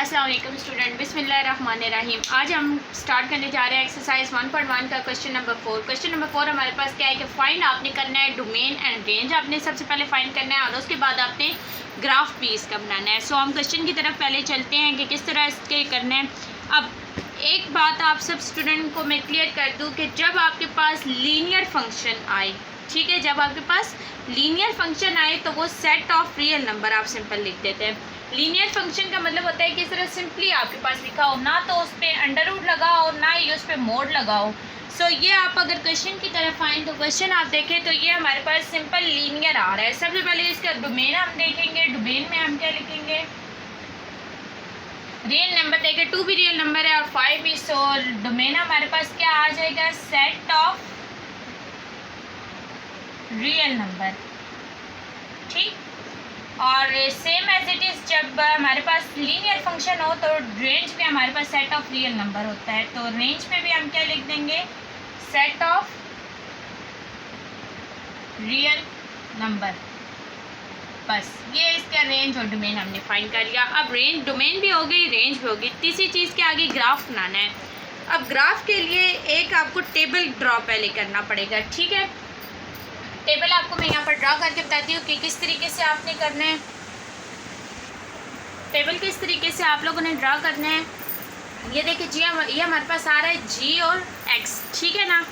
अस्सलाम वालेकुम स्टूडेंट, बिस्मिल्लाहिर्रहमानिर्रहीम। आज हम स्टार्ट करने जा रहे हैं एक्सरसाइज 1.1 का क्वेश्चन नंबर 4। क्वेश्चन नंबर 4 हमारे पास क्या है कि फाइंड आपने करना है डोमेन एंड रेंज। आपने सबसे पहले फाइंड करना है और उसके बाद आपने ग्राफ भी इसका बनाना है। सो हम क्वेश्चन की तरफ पहले चलते हैं कि किस तरह इसके करना है। अब एक बात आप सब स्टूडेंट को मैं क्लियर कर दूँ कि जब आपके पास लीनियर फंक्शन आए, ठीक है, जब आपके पास लीनियर फंक्शन आए तो वो सेट ऑफ रियल नंबर आप सिंपल लिख देते हैं। लीनियर फंक्शन का मतलब होता है कि इस तरह सिंपली आपके पास लिखा हो, ना तो उस पर अंडर रूट लगा हो, ना ही उस पर मोड लगा हो। सो ये आप अगर क्वेश्चन की तरफ आएँ तो क्वेश्चन आप देखें तो ये हमारे पास सिंपल लीनियर आ रहा है। सबसे पहले इसका डोमेन हम देखेंगे। डोमेन में हम क्या लिखेंगे, रियल नंबर देखें, 2 भी रियल नंबर है और 5 भी। सो डोमेन हमारे पास क्या आ जाएगा, सेट ऑफ रियल नंबर, ठीक। और सेम एज इट इज़ जब हमारे पास लीनियर फंक्शन हो तो रेंज में हमारे पास सेट ऑफ रियल नंबर होता है। तो रेंज में भी हम क्या लिख देंगे, सेट ऑफ रियल नंबर। बस ये इसका रेंज और डोमेन हमने फाइंड कर लिया। अब रेंज, डोमेन भी हो गई, रेंज भी होगी। तीसरी चीज़ के आगे ग्राफ बनाना है। अब ग्राफ के लिए एक आपको टेबल ड्रॉ पहले करना पड़ेगा, ठीक है। टेबल आपको मैं यहाँ पर ड्रा करके बताती हूँ कि किस तरीके से आपने करना है। टेबल किस तरीके से आप लोगों ने ड्रा करना है, ये देखिए जी, ये हमारे पास आ रहा है जी और एक्स, ठीक है ना।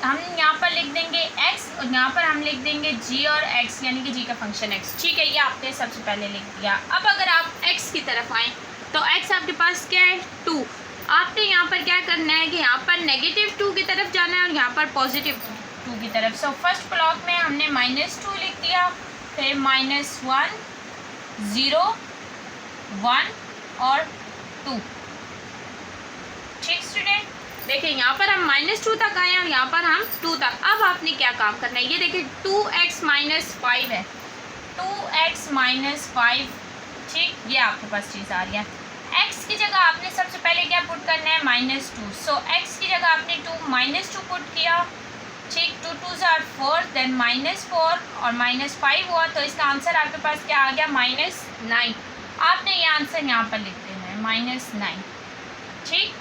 हम यहाँ पर लिख देंगे एक्स और यहाँ पर हम लिख देंगे जी और एक्स, यानी कि जी का फंक्शन एक्स, ठीक है। ये आपने सबसे पहले लिख दिया। अब अगर आप एक्स की तरफ आएँ तो एक्स आपके पास क्या है, 2। आपने यहाँ पर क्या करना है कि यहाँ पर -2 की तरफ जाना है और यहाँ पर +2 की तरफ। सो फर्स्ट ब्लॉक में हमने -2 लिख दिया, फिर -1, 0, 1 और 2, ठीक स्टूडेंट। देखिए यहाँ पर हम -2 तक आए और यहाँ पर हम 2 तक। अब आपने क्या काम करना है, ये देखिए 2x - 5 है, 2x - 5, ठीक। ये आपके पास चीज़ आ रही है। x की जगह आपने सबसे पहले क्या पुट करना है, -2। सो x की जगह आपने -2 पुट किया, ठीक। 2 2s are 4, देन -4 और -5 हुआ, तो इसका आंसर आपके पास क्या आ गया, -9। आपने ये आंसर यहाँ पर लिख देना है, -9, ठीक।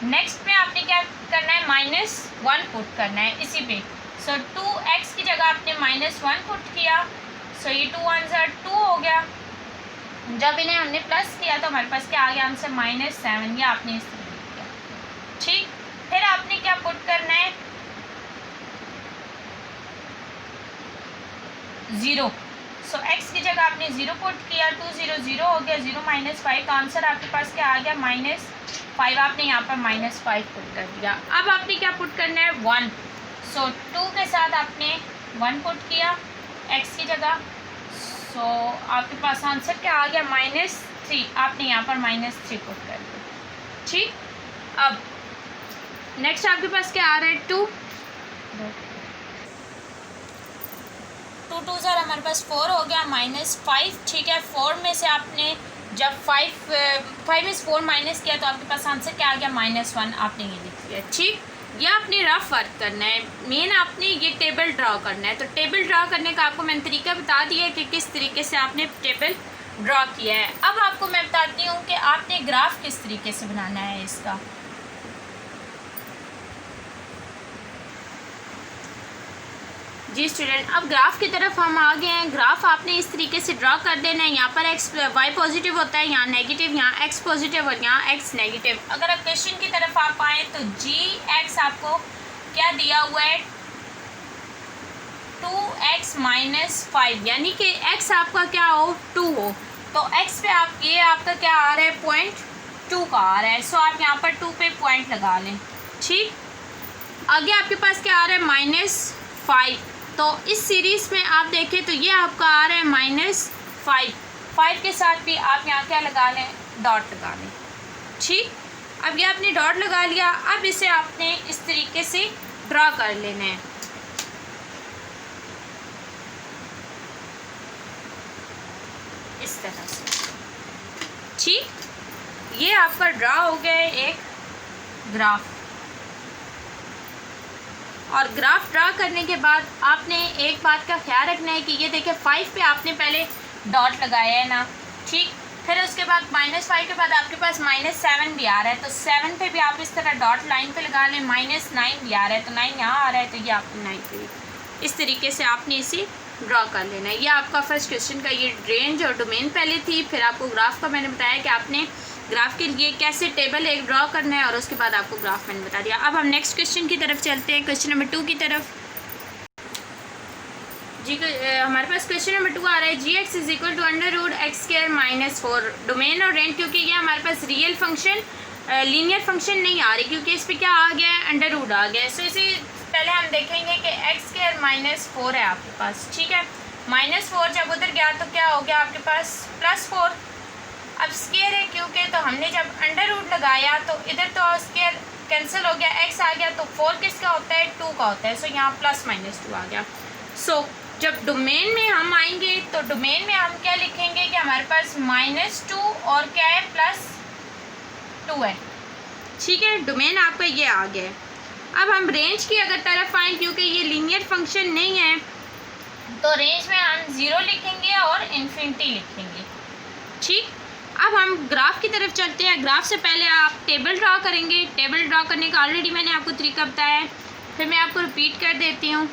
नेक्स्ट में आपने क्या करना है, -1 पुट करना है इसी पे। सो 2x की जगह आपने -1 पुट किया, सो ये 2 1s are 2 हो गया। जब इन्हें हमने प्लस किया तो हमारे पास क्या आ गया आंसर, -7। ये आपने इस तरह लिख दिया, ठीक। फिर आपने क्या पुट करना है, 0। सो x की जगह आपने 0 पुट किया, 2 0 0 हो गया, 0 -5, तो आंसर आपके पास क्या आ गया, -5। आपने यहाँ पर -5 पुट कर दिया। अब आपने क्या पुट करना है, 1। सो 2 के साथ आपने 1 पुट किया x की जगह, सो आपके पास आंसर क्या आ गया, -3। आपने यहाँ पर -3 पुट कर दिया, ठीक। अब नेक्स्ट आपके पास क्या आ रहा है, 2 2s are हमारे पास 4 हो गया, -5, ठीक है। 4 में से आपने जब 5 में से 4 माइनस किया तो आपके पास आंसर क्या आ गया, -1। आपने ये लिख दिया, ठीक। ये आपने रफ वर्क करना है, मेन आपने ये टेबल ड्रा करना है। तो टेबल ड्रा करने का आपको मैंने तरीका बता दिया है कि किस तरीके से आपने टेबल ड्रा किया है। अब आपको मैं बताती हूँ कि आपने ग्राफ किस तरीके से बनाना है इसका। जी स्टूडेंट, अब ग्राफ की तरफ हम आ गए हैं। ग्राफ आपने इस तरीके से ड्रा कर देना है। यहाँ पर y पॉजिटिव होता है, यहाँ नेगेटिव, यहाँ x पॉजिटिव और यहाँ x नेगेटिव। अगर आप क्वेश्चन की तरफ आप आएँ तो gx आपको क्या दिया हुआ है, 2x - 5, यानी कि x आपका क्या हो, 2 हो। तो x पे आप, ये आपका क्या आ रहा है, 0.2 का आ रहा है। सो आप यहाँ पर 2 पे पॉइंट लगा लें, ठीक। आगे आपके पास क्या आ रहा है, -5। तो इस सीरीज़ में आप देखें तो ये आपका आ रहा है -5। 5 के साथ भी आप यहाँ क्या लगा लें, डॉट लगा लें, ठीक। अब ये आपने डॉट लगा लिया। अब इसे आपने इस तरीके से ड्रा कर लेना है, इस तरह से, ठीक। ये आपका ड्रा हो गया है एक ग्राफ। और ग्राफ ड्रा करने के बाद आपने एक बात का ख्याल रखना है कि ये देखिए 5 पे आपने पहले डॉट लगाया है ना, ठीक। फिर उसके बाद -5 के बाद आपके पास -7 भी आ रहा है, तो 7 पे भी आप इस तरह डॉट लाइन पे लगा लें। -9 भी आ रहा है, तो 9 यहाँ आ रहा है, तो ये आपको 9 पे इस तरीके से आपने इसे ड्रॉ कर लेना है। ये आपका फर्स्ट क्वेश्चन का ये रेंज और डोमेन पहले थी। फिर आपको ग्राफ का मैंने बताया कि आपने ग्राफ के लिए कैसे टेबल एक ड्रॉ करना है, और उसके बाद आपको ग्राफ मैंने बता दिया। अब हम नेक्स्ट क्वेश्चन की तरफ चलते हैं, क्वेश्चन नंबर 2 की तरफ। जी हमारे पास क्वेश्चन नंबर 2 आ रहा है, g(x) = (x²-4) डोमेन और रेंज, क्योंकि ये हमारे पास रियल फंक्शन लीनियर फंक्शन नहीं आ रही, क्योंकि इस पर क्या आ गया है, अंडर रूट आ गया है। सो इसी पहले हम देखेंगे कि (x²-4) है आपके पास, ठीक है। -4 जब उधर गया तो क्या हो गया आपके पास +4। अब स्केयर है क्योंकि, तो हमने जब अंडर रूट लगाया तो इधर तो स्केयर कैंसिल हो गया, x आ गया, तो 4 किसका होता है, 2 का होता है। सो यहाँ +-2 आ गया। सो जब डोमेन में हम आएंगे तो डोमेन में हम क्या लिखेंगे कि हमारे पास -2 और क्या है +2 है, ठीक है। डोमेन आपका ये आ गया है। अब हम रेंज की अगर तरफ आएँ, क्योंकि ये लीनियर फंक्शन नहीं है, तो रेंज में हम 0 लिखेंगे और इन्फिनिटी लिखेंगे, ठीक। अब हम ग्राफ की तरफ चलते हैं। ग्राफ से पहले आप टेबल ड्रा करेंगे। टेबल ड्रा करने का ऑलरेडी मैंने आपको तरीका बताया है, फिर मैं आपको रिपीट कर देती हूँ।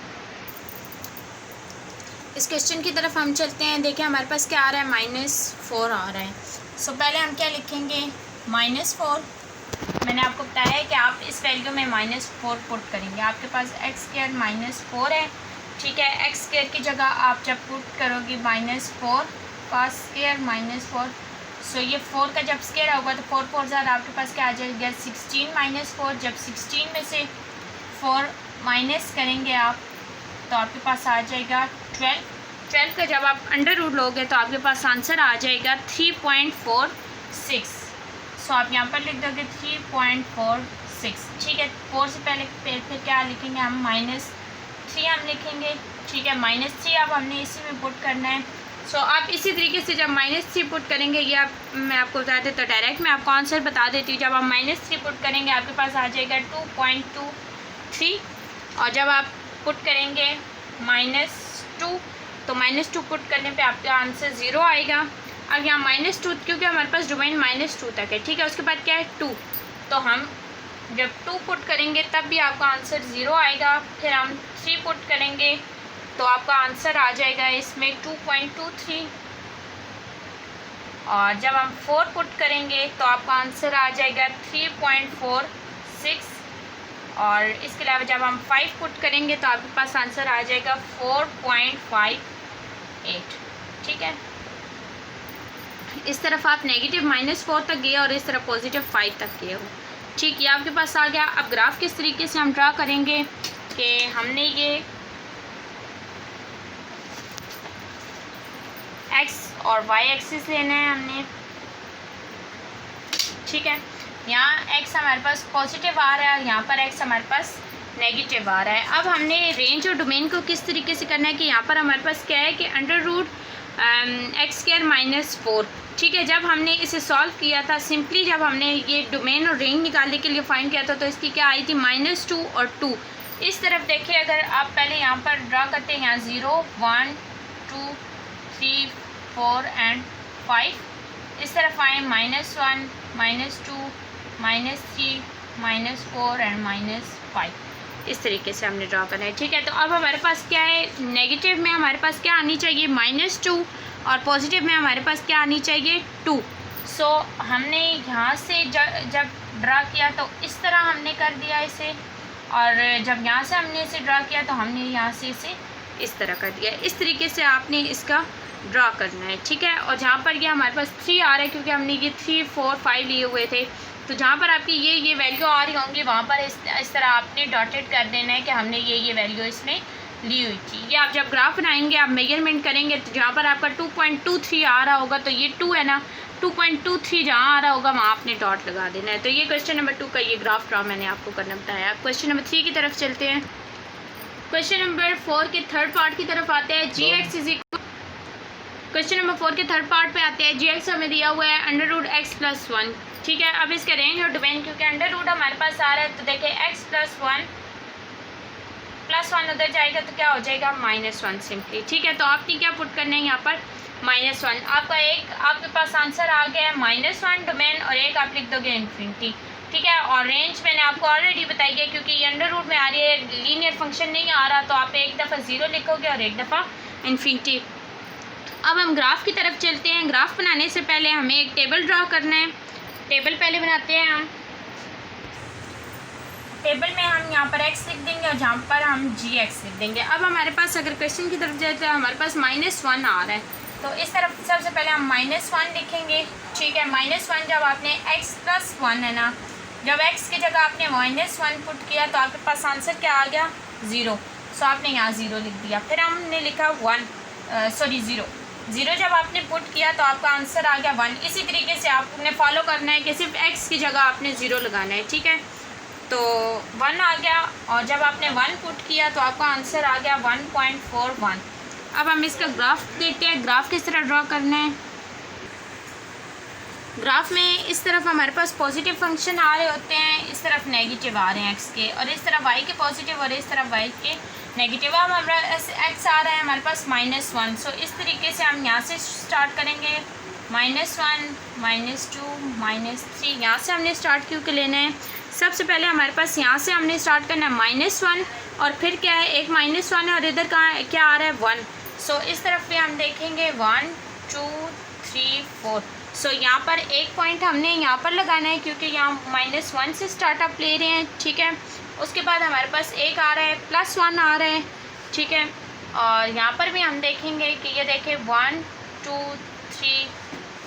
इस क्वेश्चन की तरफ हम चलते हैं। देखिए हमारे पास क्या आ रहा है, -4 आ रहा है। सो पहले हम क्या लिखेंगे, -4। मैंने आपको बताया है कि आप इस वैल्यू में -4 पुट करेंगे। आपके पास (x²) -4 है, ठीक है। (x² की जगह आप जब पुट करोगे -4 का स्क्वायर -4, सो ये 4 का जब स्क्वायर होगा तो 4 4 ज़्यादा आपके पास क्या आ जाएगा 16 -4। जब 16 में से 4 माइनस करेंगे आप तो आपके पास आ जाएगा 12। 12 का जब आप अंडर रूट लोगे तो आपके पास आंसर आ जाएगा 3.46। सो आप यहाँ पर लिख दोगे 3.46, ठीक है। 4 से पहले फिर क्या लिखेंगे हम, -3 हम लिखेंगे, ठीक है। -3 अब हमने इसी में पुट करना है। सो आप इसी तरीके से जब -3 पुट करेंगे, ये आप मैं आपको बता देता हूँ, डायरेक्ट मैं आपको आंसर बता देती हूँ। जब आप -3 पुट करेंगे आपके पास आ जाएगा 2.23, और जब आप पुट करेंगे -2 तो -2 पुट करने पे आपका आंसर 0 आएगा। अब यहाँ -2 क्योंकि हमारे पास डोमेन -2 तक है, ठीक है। उसके बाद क्या है 2, तो हम जब 2 पुट करेंगे तब भी आपका आंसर 0 आएगा। फिर हम 3 पुट करेंगे तो आपका आंसर आ जाएगा इसमें 2.23, और जब हम 4 पुट करेंगे तो आपका आंसर आ जाएगा 3.46, और इसके अलावा जब हम 5 पुट करेंगे तो आपके पास आंसर आ जाएगा 4.58, ठीक है। इस तरफ आप नेगेटिव -4 तक गए और इस तरफ +5 तक गए हो, ठीक। ये आपके पास आ गया। अब ग्राफ किस तरीके से हम ड्रा करेंगे कि हमने ये x और y एक्सिस लेना है हमने, ठीक है। यहाँ x हमारे पास पॉजिटिव आ रहा है, यहाँ पर x हमारे पास नेगेटिव आ रहा है। अब हमने रेंज और डोमेन को किस तरीके से करना है कि यहाँ पर हमारे पास क्या है कि (x²) -4, ठीक है। जब हमने इसे सॉल्व किया था सिंपली, जब हमने ये डोमेन और रेंज निकालने के लिए फाइंड किया था तो इसकी क्या आई थी -2 और 2। इस तरफ देखिए, अगर आप पहले यहाँ पर ड्रा करते हैं, यहाँ 0 1 2 3 4 एंड 5, इस तरफ आए -1 -2 -3 -4 एंड -5, इस तरीके से हमने ड्रा करना है, ठीक है। तो अब हमारे पास क्या है, नेगेटिव में हमारे पास क्या आनी चाहिए -2, और पॉजिटिव में हमारे पास क्या आनी चाहिए 2। सो हमने यहाँ से जब ड्रा किया तो इस तरह हमने कर दिया इसे, और जब यहाँ से हमने इसे ड्रा किया तो हमने यहाँ से इसे इस तरह कर दिया। इस तरीके से आपने इसका ड्रा करना है, ठीक है। और जहाँ पर ये हमारे पास 3 आ रहा है क्योंकि हमने ये 3 4 5 लिए हुए थे, तो जहाँ पर आपकी ये वैल्यू आ रही होंगी वहाँ पर इस तरह आपने डॉटेड कर देना है कि हमने ये वैल्यू इसमें ली हुई थी। ये आप जब ग्राफ बनाएंगे, आप मेजरमेंट करेंगे, तो जहाँ पर आपका 2.23 आ रहा होगा तो ये 2 है ना, 2.23 जहाँ आ रहा होगा वहाँ आपने डॉट लगा देना है। तो ये क्वेश्चन नंबर 2 का ये ग्राफ ड्रा मैंने आपको करना बताया। आप क्वेश्चन नंबर 3 की तरफ चलते हैं। क्वेश्चन नंबर 4 के थर्ड पार्ट की तरफ आते हैं। क्वेश्चन नंबर 4 के थर्ड पार्ट पे आते हैं। g(x) हमें दिया हुआ है (x+1), ठीक है। अब इसका रेंज और डोमेन, क्योंकि अंडर रूट हमारे पास आ रहा है, तो देखिए (x+1) +1 उधर जाएगा तो क्या हो जाएगा -1 सिंपली, ठीक है। तो आपने क्या पुट करना है यहाँ पर -1। आपका एक आपके पास आंसर आ गया है -1 डोमेन, और एक आप लिख दोगे इन्फिनिटी, ठीक है। और रेंज मैंने आपको ऑलरेडी बताई है, क्योंकि ये अंडर रूट में आ रही है, लीनियर फंक्शन नहीं आ रहा, तो आप एक दफ़ा 0 लिखोगे और एक दफ़ा इन्फिनिटी। अब हम ग्राफ की तरफ चलते हैं। ग्राफ बनाने से पहले हमें एक टेबल ड्रा करना है। टेबल पहले बनाते हैं हम। टेबल में हम यहाँ पर x लिख देंगे और जहाँ पर हम gx लिख देंगे। अब हमारे पास अगर क्वेश्चन की तरफ जाए तो हमारे पास -1 आ रहा है, तो इस तरफ सबसे पहले हम -1 लिखेंगे, ठीक है। -1 जब आपने x + 1 है ना, जब x की जगह आपने -1 पुट किया तो आपके पास आंसर क्या आ गया 0, सो आपने यहाँ 0 लिख दिया। फिर हमने लिखा 0 जब आपने पुट किया तो आपका आंसर आ गया 1। इसी तरीके से आपने फॉलो करना है कि सिर्फ x की जगह आपने 0 लगाना है, ठीक है। तो 1 आ गया, और जब आपने 1 पुट किया तो आपका आंसर आ गया 1.41। अब हम इसका ग्राफ देखते हैं। ग्राफ किस तरह ड्रा करना है। ग्राफ में इस तरफ हमारे पास पॉजिटिव फंक्शन आ रहे होते हैं, इस तरफ नेगेटिव आ रहे हैं x के, और इस तरफ y के पॉजिटिव और इस तरफ y के नेगेटिव। अब हमारा x आ रहा है हमारे पास -1, सो इस तरीके से हम यहाँ से स्टार्ट करेंगे, -1 -2 -3। यहाँ से हमने स्टार्ट क्यों लेना है, सबसे पहले हमारे पास यहाँ से हमने स्टार्ट करना है -1, और फिर क्या है, एक -1 है और इधर कहाँ क्या आ रहा है 1, सो इस तरफ भी हम देखेंगे 1 2 3 4। सो यहाँ पर एक पॉइंट हमने यहाँ पर लगाना है, क्योंकि यहाँ -1 से स्टार्टअप ले रहे हैं, ठीक है। उसके बाद हमारे पास एक आ रहा है +1 आ रहा है, ठीक है। और यहाँ पर भी हम देखेंगे कि ये देखें 1 2 3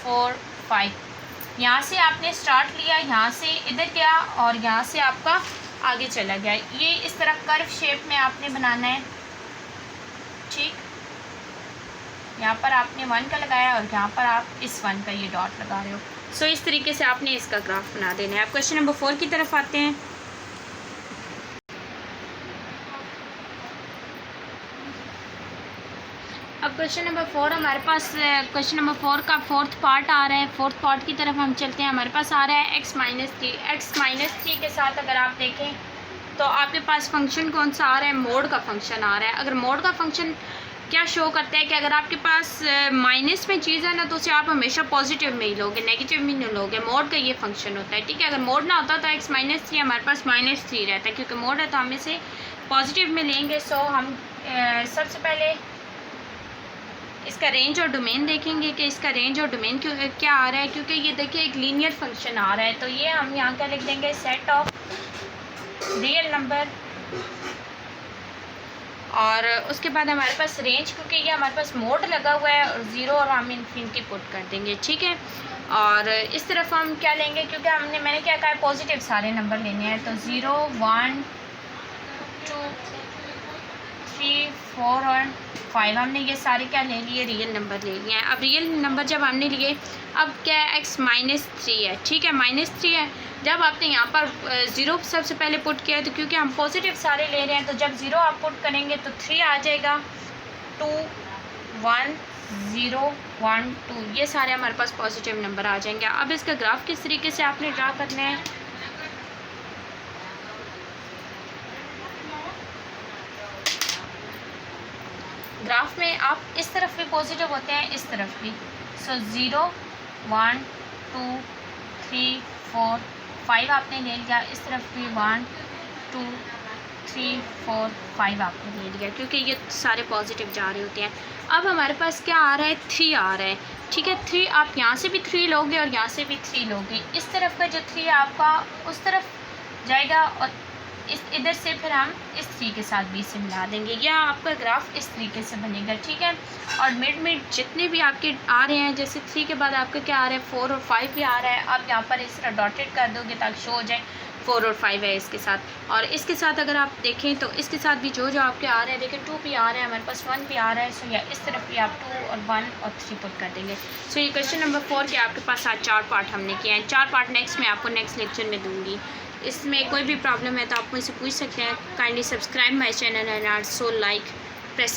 4 5। यहाँ से आपने स्टार्ट लिया, यहाँ से इधर गया और यहाँ से आपका आगे चला गया। ये इस तरह कर्व शेप में आपने बनाना है, ठीक। यहाँ पर आपने 1 का लगाया और यहाँ पर आप इस 1 का ये डॉट लगा रहे हो। सो इस तरीके से आपने इसका ग्राफ बना देना है। आप क्वेश्चन नंबर 4 की तरफ आते हैं। अब क्वेश्चन नंबर 4 हमारे पास, क्वेश्चन नंबर 4 का 4th पार्ट आ रहा है। 4th पार्ट की तरफ हम चलते हैं। हमारे पास आ रहा है x - 3 के साथ अगर आप देखें तो आपके पास फंक्शन कौन सा आ रहा है, मोड का फंक्शन आ रहा है। अगर मोड का फंक्शन क्या शो करता है कि अगर आपके पास माइनस में चीज़ है ना, तो उसे आप हमेशा पॉजिटिव में ही लोगे, नेगेटिव में नहीं लोगे। मोड का ये फंक्शन होता है, ठीक है। अगर मोड ना होता तो x - 3 हमारे पास -3 रहता है, क्योंकि मोड है तो हम इसे पॉजिटिव में लेंगे। सो हम सबसे पहले इसका रेंज और डोमेन देखेंगे कि इसका रेंज और डोमेन क्या आ रहा है, क्योंकि ये देखिए एक लीनियर फंक्शन आ रहा है। तो ये हम यहाँ क्या लिख देंगे, सेट ऑफ रियल नंबर, और उसके बाद हमारे पास रेंज, क्योंकि ये हमारे पास मोड लगा हुआ है, और 0 और हम इन्फिनिटी पुट कर देंगे, ठीक है। और इस तरफ हम क्या लेंगे, क्योंकि मैंने क्या कहा है, पॉजिटिव सारे नंबर लेने हैं। तो 0 1 2 3 4 और 5 हमने ये सारे क्या ले लिए, रियल नंबर ले लिए हैं। अब रियल नंबर जब हमने लिए, अब क्या है, x - 3 है, ठीक है, -3 है। जब आपने यहाँ पर 0 सबसे पहले पुट किया है, तो क्योंकि हम पॉजिटिव सारे ले रहे हैं, तो जब 0 आप पुट करेंगे तो 3 आ जाएगा, 2 1 0 1 2, ये सारे हमारे पास पॉजिटिव नंबर आ जाएंगे। अब इसका ग्राफ किस तरीके से आपने ड्रा करना है, ग्राफ में आप इस तरफ भी पॉजिटिव होते हैं, इस तरफ भी। सो 0 1 2 3 4 5 आपने ले लिया, इस तरफ भी 1 2 3 4 5 आपने ले लिया, क्योंकि ये सारे पॉजिटिव जा रहे होते हैं। अब हमारे पास क्या आ रहा है, 3 आ रहा है, ठीक है। 3 आप यहाँ से भी 3 लोगे और यहाँ से भी 3 लोगे। इस तरफ का जो 3 आपका उस तरफ जाएगा, और इस इधर से फिर हम इस 3 के साथ भी इसे मिला देंगे। या आपका ग्राफ इस तरीके से बनेगा, ठीक है। और मिड जितने भी आपके आ रहे हैं, जैसे 3 के बाद आपका क्या आ रहा है, 4 और 5 भी आ रहा है, आप यहाँ पर इस तरह डॉटेड कर दोगे ताकि शो हो जाए 4 और 5 है इसके साथ। और इसके साथ अगर आप देखें तो इसके साथ भी जो आपके आ रहे हैं, देखिए 2 भी आ रहा है, हमारे पास 1 भी आ रहा है। सो या इस तरफ भी आप 2 और 1 और 3 पुट कर देंगे। सो ये क्वेश्चन नंबर 4 के आपके पास आज 4 पार्ट हमने किए हैं। 4 पार्ट नेक्स्ट मैं आपको नेक्स्ट लेक्चर में दूँगी। इसमें कोई भी प्रॉब्लम है तो आप मुझसे पूछ सकते हैं। Kindly subscribe my channel and also like press